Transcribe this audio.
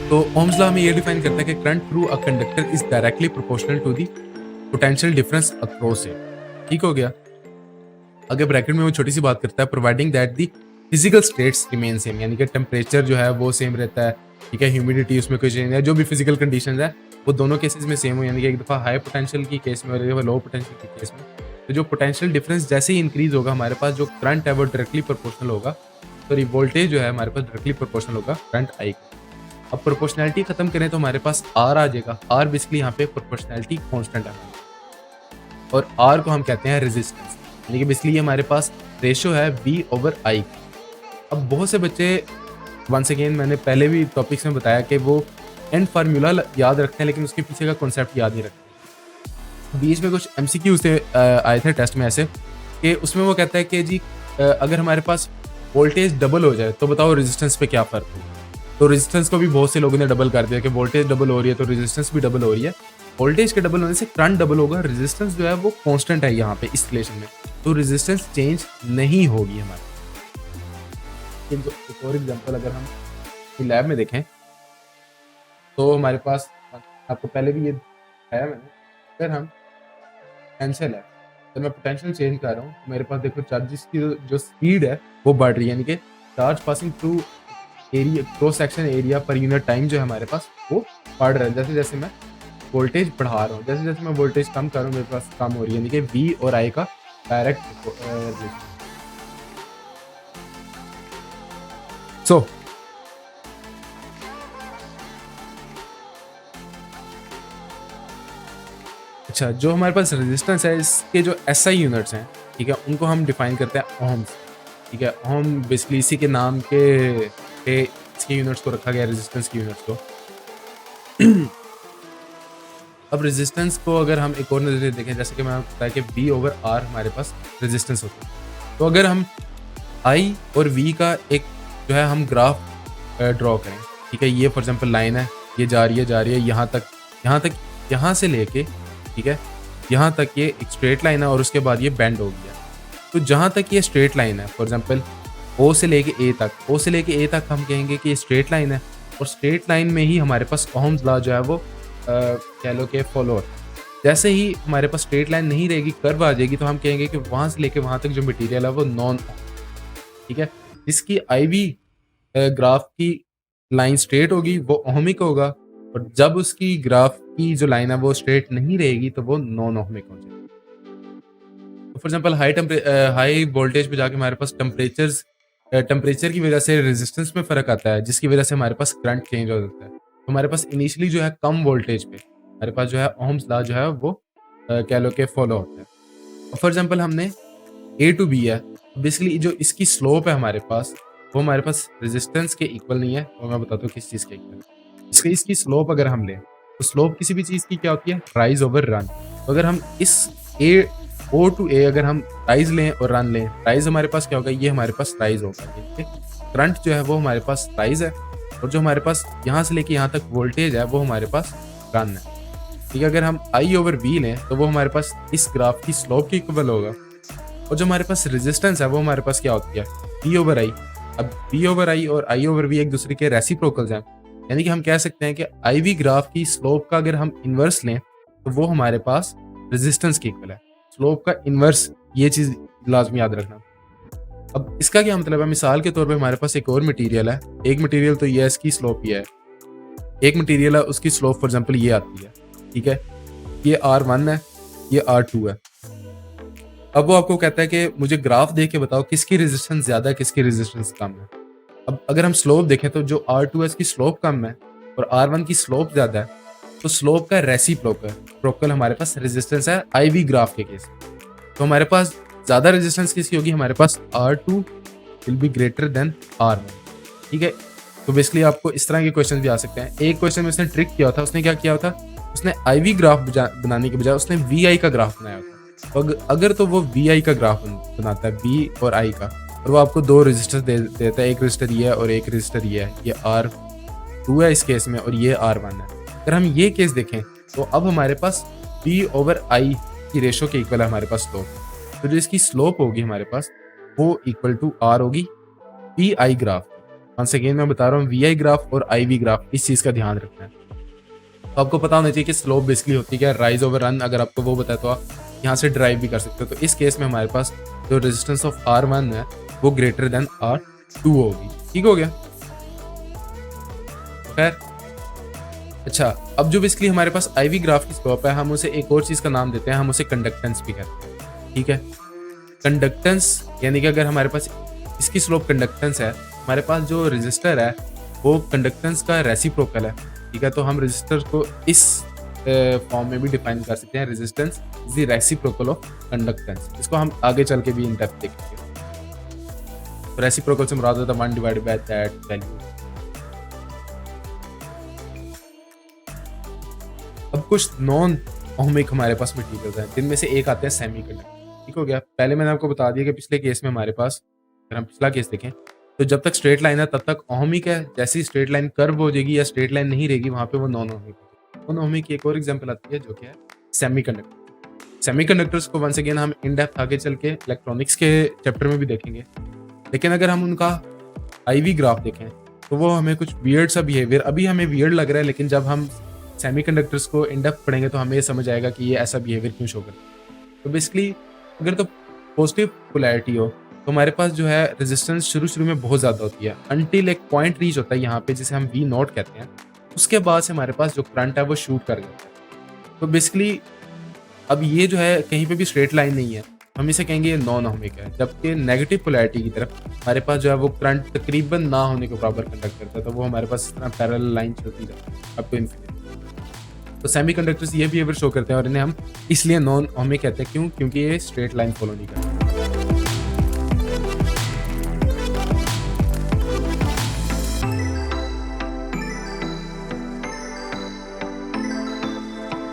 तो Ohm's law हमें ये डिफाइन करता है कि current through a conductor is directly proportional to the potential difference across it. ठीक हो गया। आगे ब्रैकेट में वो छोटी सी बात करता है, providing that the physical states remain same, यानी कि टेम्परेचर जो है वो सेम रहता है, ठीक है, ह्यूमिडिटी उसमें कोई चेंज है, जो भी फिजिकल कंडीशन है वो दोनों केसेस में सेम हो, यानी कि एक दफ़ा हाई पोटेंशियल की केस में और एक दफ़ा लो पोटेंशियल की केस में, तो जो पोटेंशियल डिफरेंस जैसे ही इंक्रीज होगा हमारे पास जो करंट है वो डायरेक्टली प्रोपोर्शनल होगा, सॉरी वोल्टेज जो है हमारे पास डायरेक्टली प्रोपोर्शनल होगा करंट आई का। अब प्रोपोर्शनैलिटी खत्म करें तो हमारे पास आर आ जाएगा। आर बेसिकली यहाँ पे प्रोपोर्शनैलिटी कांस्टेंट है और आर को हम कहते हैं रेजिस्टेंस, यानी कि बेसिकली हमारे पास रेशियो है वी ओवर आई। अब बहुत से बच्चे, वंस अगेन मैंने पहले भी टॉपिक्स में बताया कि वो एंड फार्मूला याद रखते हैं लेकिन उसके पीछे का कॉन्सेप्ट याद नहीं रखते। बीच में कुछ एमसीक्यू से आए थे टेस्ट में ऐसे कि उसमें वो कहता है कि जी अगर हमारे पास वोल्टेज डबल हो जाए तो बताओ रेजिस्टेंस पे क्या फ़र्क होगा। तो रेजिस्टेंस को भी बहुत से लोगों ने डबल कर दिया कि वोल्टेज डबल हो रही है तो रेजिस्टेंस भी डबल हो रही है। वोल्टेज के डबल होने से करंट डबल होगा, रेजिस्टेंस जो है वो कांस्टेंट है यहाँ पे इस रिलेशन में, तो रेजिस्टेंस चेंज नहीं होगी हमारी। एक और एग्जांपल अगर हम लैब में देखें तो हमारे पास, आपको पहले भी ये बताया मैंने, अगर हम पोटेंशियल है तो मैं पोटेंशियल चेंज कर रहा हूँ तो मेरे पास देखो चार्जेस की जो स्पीड है वो बढ़ रही है, यानी कि charge passing through area cross section area per unit time जो है हमारे पास वो बढ़ रहा है। जैसे जैसे मैं वोल्टेज बढ़ा रहा हूँ, जैसे जैसे मैं वोल्टेज कम कर रहा हूँ मेरे पास कम हो रही है, यानी कि वी और आई का डायरेक्ट रिलेशन। सो अच्छा, जो हमारे पास रेजिस्टेंस है इसके जो एसआई यूनिट्स हैं, ठीक है, उनको हम डिफाइन करते हैं ओम्स। ठीक है, ओम बेसिकली इसी के नाम पे इसके यूनिट्स को रखा गया, रेजिस्टेंस की यूनिट्स को। अब रेजिस्टेंस को अगर हम एक और नज़र से देखें, जैसे कि मैंने आपको बताया कि वी ओवर आर हमारे पास रेजिस्टेंस होता है, तो अगर हम आई और वी का एक जो है हम ग्राफ ड्रॉ करें, ठीक है, ये फॉर एग्जांपल लाइन है, ये जा रही है यहाँ तक, यहाँ से लेके, ठीक है, यहाँ तक ये एक स्ट्रेट लाइन है और उसके बाद ये बेंड हो गया। तो जहाँ तक ये स्ट्रेट लाइन है, फॉर एग्जांपल ओ से लेके ए तक हम कहेंगे कि ये स्ट्रेट लाइन है और स्ट्रेट लाइन में ही हमारे पास ओम्स लॉ जो है वो कह लो कि फॉलो होता है। जैसे ही हमारे पास स्ट्रेट लाइन नहीं रहेगी, कर्व आ जाएगी, तो हम कहेंगे कि वहाँ से लेके वहाँ तक जो मटेरियल है वो नॉन, ठीक है, जिसकी आईवी ग्राफ की लाइन स्ट्रेट होगी वो ओहमिक होगा और जब उसकी ग्राफ की जो लाइन है वो स्ट्रेट नहीं रहेगी तो वो नॉन ओहमिक हो जाएगी। तो फॉर एग्जांपल हाई वोल्टेज पे जाके हमारे पास टेम्परेचर की वजह से रेजिस्टेंस में फ़र्क आता है, जिसकी वजह से हमारे पास करंट चेंज हो जाता है। तो हमारे पास इनिशियली जो है कम वोल्टेज पे हमारे पास जो है ओम्स लॉ जो है वो कह लो कि फॉलो होता है। फॉर एग्जांपल हमने ए टू बी है, बेसिकली जो इसकी स्लोप है हमारे पास वो हमारे पास रेजिस्टेंस के इक्वल नहीं है, और मैं बताता हूँ किस चीज़ के इक्वल है। इसकी स्लोप अगर हम लें तो स्लोप किसी भी चीज़ की क्या होती है, राइज ओवर रन। तो अगर हम इस ए ओ टू ए अगर हम राइज लें और रन लें, राइज हमारे पास क्या होगा, ये हमारे पास राइज होगा, ठीक है, करंट जो है वो हमारे पास राइज है और जो हमारे पास यहाँ से लेके यहाँ तक वोल्टेज है वो हमारे पास रन है। ठीक है, अगर हम आई ओवर वी लें तो वो हमारे पास इस ग्राफ की स्लोप के इक्वल होगा और जो हमारे पास रेजिस्टेंस है वो हमारे पास क्या होती है, वी ओवर आई। अब वी ओवर आई और आई ओवर वी एक दूसरे के रेसिप्रोकल्स हैं, यानी कि हम कह सकते हैं कि आई वी ग्राफ की स्लोप का अगर हम इन्वर्स लें तो वो हमारे पास रेजिस्टेंस के इक्वल है। स्लोप का इन्वर्स, ये चीज़ लाजमी याद रखना। अब इसका क्या मतलब है, मिसाल के तौर पे हमारे पास एक और मटेरियल है, एक मटेरियल तो ये है, इसकी स्लोप ये है, एक मटेरियल है उसकी स्लोप फॉर एग्जांपल ये आती है, ठीक है, ये R1 है, ये R2 है। अब वो आपको कहता है कि मुझे ग्राफ देख के बताओ किसकी रेजिस्टेंस ज़्यादा है, किसकी रेजिस्टेंस कम है। अब अगर हम स्लोप देखें तो जो R2 है इसकी स्लोप कम है और R1 की स्लोप ज़्यादा है, तो स्लोप का रेसिप्रोकल हमारे पास रेजिस्टेंस है IV ग्राफ के केस। तो हमारे पास ज़्यादा रेजिस्टेंस किसकी होगी, हमारे पास R2 will be greater than R1, ठीक है। तो बेसिकली आपको इस तरह के क्वेश्चन भी आ सकते हैं। एक क्वेश्चन में उसने ट्रिक किया था, उसने क्या किया था, उसने IV ग्राफ बनाने के बजाय उसने VI का ग्राफ बनाया था। तो अगर तो वो VI का ग्राफ बनाता है, V और I का, और वो आपको दो रजिस्टर देता है, एक रजिस्टर ये है और एक रजिस्टर ये है, ये R2 है इस केस में और ये R1 है। अगर हम ये केस देखें तो अब हमारे पास V ओवर I की रेशो के इक्वल है हमारे पास स्लोप। तो जो इसकी स्लोप होगी हमारे पास वो इक्वल टू R होगी VI ग्राफ। वंस अगेन मैं बता रहा हूँ वी आई ग्राफ और आई वी ग्राफ, इस चीज़ का ध्यान रखना है। तो आपको पता होना चाहिए कि स्लोप बेसिकली होती है क्या, राइज ओवर रन। अगर आपको वो बताए तो आप यहाँ से ड्राइव भी कर सकते हो। तो इस केस में हमारे पास जो रेजिस्टेंस ऑफ R1 है वो ग्रेटर देन R2 होगी। ठीक हो गया। खैर अच्छा, अब जो बेसिकली हमारे पास आई वी ग्राफ की स्लोप है, हम उसे एक और चीज़ का नाम देते हैं, हम उसे कंडक्टेंस भी कहते हैं। ठीक है, कंडक्टेंस यानी कि अगर हमारे पास इसकी स्लोप कंडक्टेंस है, हमारे पास जो रेजिस्टर है वो कंडक्टेंस का रेसिप्रोकल है। ठीक है, तो हम रेजिस्टर को इस फॉर्म में भी डिफाइन कर सकते हैं, resistance is the reciprocal of conductance. इसको हम आगे चल के भी इन डेप्थ देखेंगे। तो रेसिप्रोकल से मुराद होता है 1 डिवाइडेड बाय दैट वैल्यू। अब कुछ नॉन ओहमिक हमारे पास मटेरियल्स हैं, जिनमें से एक आता है सेमीकंडक्टर। ठीक हो गया। पहले मैंने आपको बता दिया कि पिछले केस में हमारे पास, अगर हम पिछला केस देखें तो जब तक स्ट्रेट लाइन है तब तक ओहमिक है, जैसे ही स्ट्रेट लाइन कर्व हो जाएगी या स्ट्रेट लाइन नहीं रहेगी वहां पे वो नॉन ओहमिक है। नॉन ओहमिक की एक और एग्जांपल आती है जो कि है सेमीकंडक्टर। सेमीकंडक्टर्स को वंस अगेन हम इन डेप्थ आगे चल के इलेक्ट्रॉनिक्स के चैप्टर में भी देखेंगे। लेकिन अगर हम उनका आईवी ग्राफ देखें तो वो हमें कुछ वियर्ड सा बिहेवियर, अभी हमें वियर्ड लग रहा है, लेकिन जब हम सेमीकंडक्टर्स को इन डेप्थ पढ़ेंगे तो हमें ये समझ आएगा कि ये ऐसा बिहेवियर क्यों शो करता है। तो बेसिकली अगर तो पॉजिटिव पोलैरिटी हो तो हमारे पास जो है रेजिस्टेंस शुरू में बहुत ज़्यादा होती है, अनटिल एक पॉइंट रीच होता है यहाँ पे जिसे हम वी नॉट कहते हैं। उसके बाद से हमारे पास जो करंट है वो शूट कर जाता है। तो बेसिकली अब ये जो है कहीं पे भी स्ट्रेट लाइन नहीं है, हम इसे कहेंगे ये नॉन ओहमिक है। जबकि नेगेटिव पोलैरिटी की तरफ हमारे पास जो है वो करंट तकरीबन ना होने के बराबर कंडक्ट करता है, तो वो हमारे पास इस तरह पैरेलल लाइन चलती जाती है अप टू इन्फिनिटी। तो सेमीकंडक्टर्स ये बिहेवियर शो करते हैं और इन्हें हम इसलिए नॉन ओहमिक कहते हैं। क्यों? क्योंकि ये स्ट्रेट लाइन फॉलो नहीं करते।